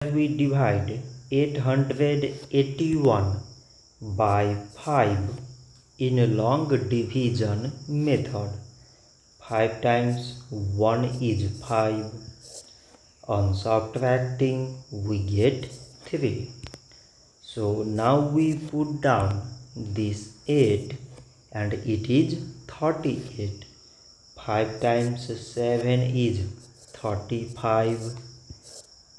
that we divide 881 by 5 in a long division method. 5 times 1 is 5. On subtracting, we get 3. So now we put down this 8 and it is 38. 5 times 7 is 35.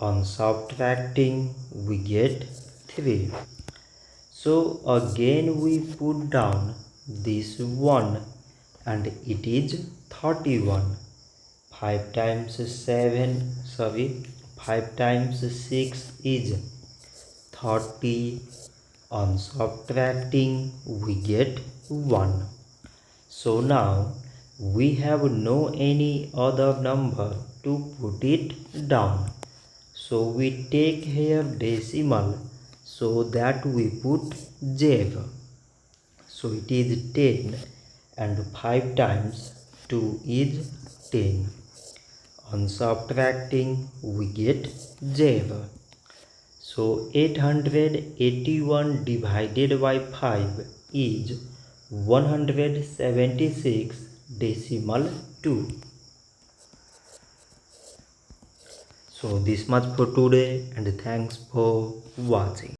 On subtracting, we get 3. So again we put down this 1 and it is 31. 5 times 5 times 6 is 30. On subtracting, we get 1. So now we have no any other number to put it down. So we take here decimal so that we put 0. So it is 10 and 5 times 2 is 10. On subtracting, we get 0. So 881 divided by 5 is 176 decimal 2. So this much for today and thanks for watching.